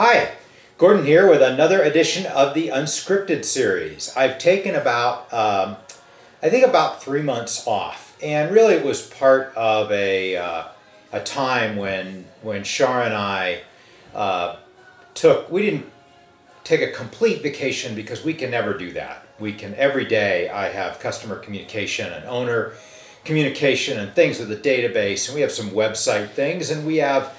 Hi, Gordon here with another edition of the Unscripted Series. I've taken about 3 months off, and really it was part of a time when Shar and I we didn't take a complete vacation because we can never do that. Every day I have customer communication and owner communication and things with the database, and we have some website things, and we have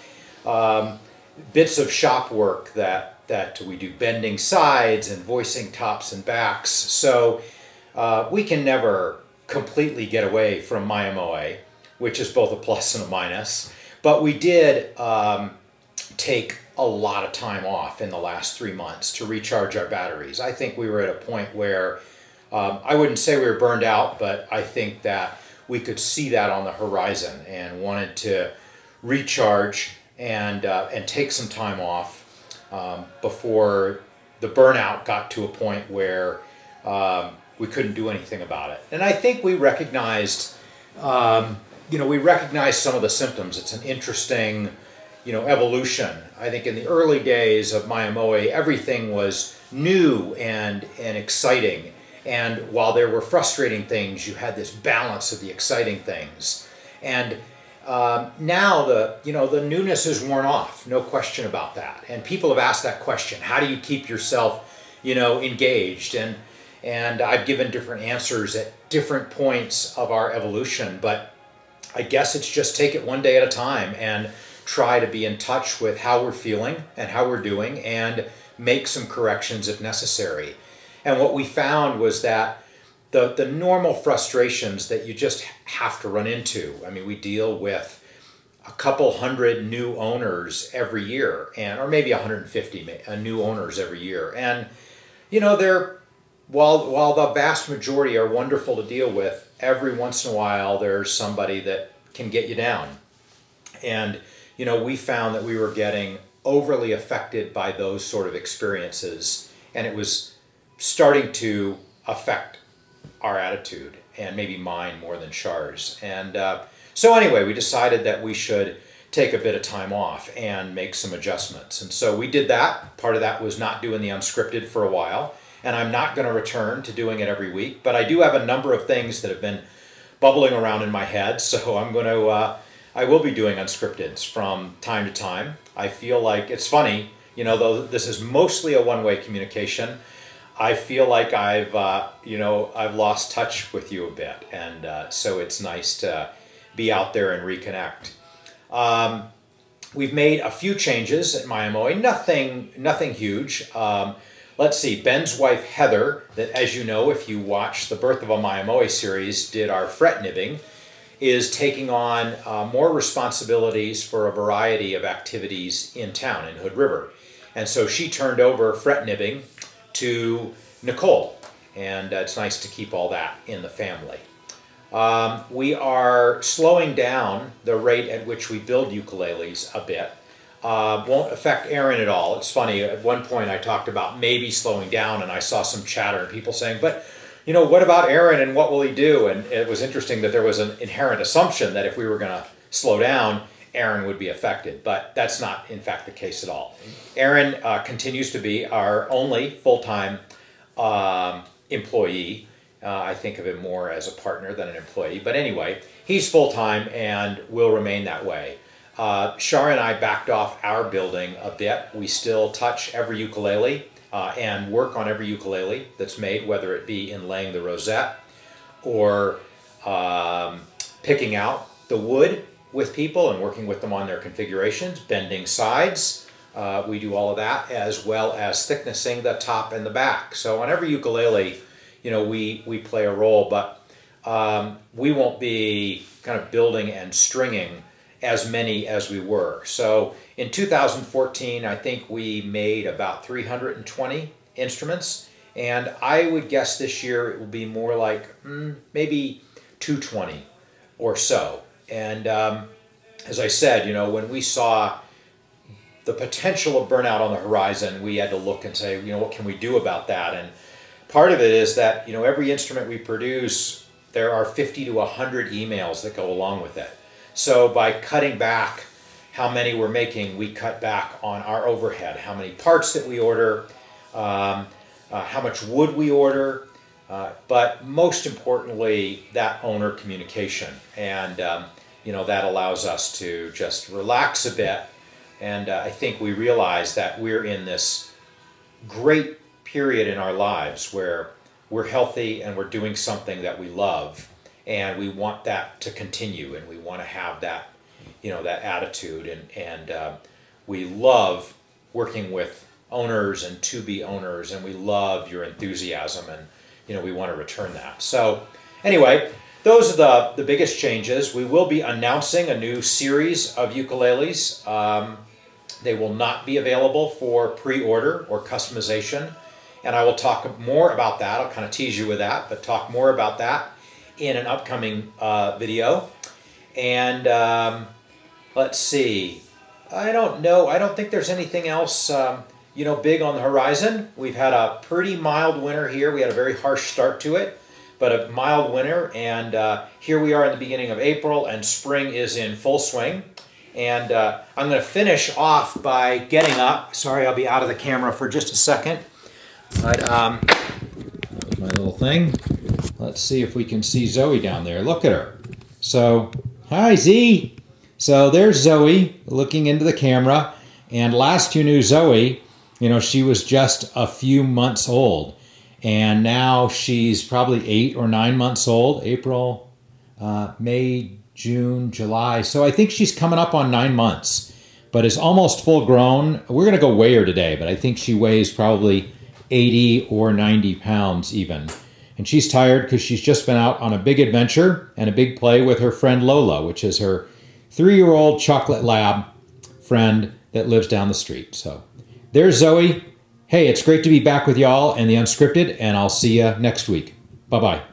bits of shop work that we do, bending sides and voicing tops and backs. So we can never completely get away from Mya-Moe, which is both a plus and a minus. But we did take a lot of time off in the last 3 months to recharge our batteries. I think we were at a point where I wouldn't say we were burned out, but I think that we could see that on the horizon and wanted to recharge and take some time off before the burnout got to a point where we couldn't do anything about it. And I think we recognized, we recognized some of the symptoms. It's an interesting, evolution. I think in the early days of Mya-Moe, everything was new and exciting. And while there were frustrating things, you had this balance of the exciting things. And now the newness is worn off, no question about that. And people have asked that question: how do you keep yourself, engaged? And I've given different answers at different points of our evolution, but I guess it's just take it one day at a time and try to be in touch with how we're feeling and how we're doing and make some corrections if necessary. And what we found was that the normal frustrations that you just have to run into. I mean, we deal with a couple hundred new owners every year, or maybe 150 new owners every year. And, while the vast majority are wonderful to deal with, every once in a while there's somebody that can get you down. And, we found that we were getting overly affected by those sort of experiences, and it was starting to affect our attitude, and maybe mine more than Shar's. And so anyway, we decided that we should take a bit of time off and make some adjustments. And so we did that. Part of that was not doing the unscripted for a while, and I'm not going to return to doing it every week, but I do have a number of things that have been bubbling around in my head, so I will be doing unscripteds from time to time. I feel like it's funny, though this is mostly a one-way communication, I feel like I've lost touch with you a bit, and so it's nice to be out there and reconnect. We've made a few changes at Mya-Moe, nothing huge. Let's see, Ben's wife Heather, that, as you know, if you watch the Birth of a Mya-Moe series, did our fret nibbing, is taking on more responsibilities for a variety of activities in town, in Hood River. And so she turned over fret nibbing to Nicole, and it's nice to keep all that in the family. We are slowing down the rate at which we build ukuleles a bit. Won't affect Aaron at all. It's funny, at one point I talked about maybe slowing down, and I saw some chatter and people saying, but what about Aaron and what will he do? And it was interesting that there was an inherent assumption that if we were going to slow down, Aaron would be affected, but that's not in fact the case at all. Aaron continues to be our only full-time employee. I think of him more as a partner than an employee, but anyway, he's full-time and will remain that way. Shar and I backed off our building a bit. We still touch every ukulele and work on every ukulele that's made, whether it be in laying the rosette or picking out the wood with people and working with them on their configurations, bending sides. We do all of that, as well as thicknessing the top and the back. So on every ukulele, we play a role, but we won't be kind of building and stringing as many as we were. So in 2014, I think we made about 320 instruments, and I would guess this year it will be more like maybe 220 or so. And as I said, when we saw the potential of burnout on the horizon, we had to look and say, what can we do about that? And part of it is that, every instrument we produce, there are 50 to 100 emails that go along with it. So by cutting back how many we're making, we cut back on our overhead, how many parts that we order, how much wood we order, but most importantly, that owner communication. And that allows us to just relax a bit. And I think we realize that we're in this great period in our lives where we're healthy and we're doing something that we love, and we want that to continue, and we want to have that, that attitude, and we love working with owners and to-be owners, and we love your enthusiasm, and we want to return that. So anyway, those are the biggest changes. We will be announcing a new series of ukuleles. They will not be available for pre-order or customization, and I will talk more about that. I'll kind of tease you with that, but talk more about that in an upcoming video. And let's see. I don't know. I don't think there's anything else big on the horizon. We've had a pretty mild winter here. We had a very harsh start to it, but a mild winter, and here we are in the beginning of April, and spring is in full swing. And I'm going to finish off by getting up. Sorry, I'll be out of the camera for just a second. But that was my little thing. Let's see if we can see Zoe down there. Look at her. So, hi Z. So there's Zoe looking into the camera. And last you knew Zoe, she was just a few months old. And now she's probably 8 or 9 months old. April, May, June, July. So I think she's coming up on 9 months, but is almost full grown. We're going to go weigh her today, but I think she weighs probably 80 or 90 pounds even. And she's tired because she's just been out on a big adventure and a big play with her friend Lola, which is her 3-year-old chocolate lab friend that lives down the street. So there's Zoe. Hey, it's great to be back with y'all and the Unscripted, and I'll see you next week. Bye-bye.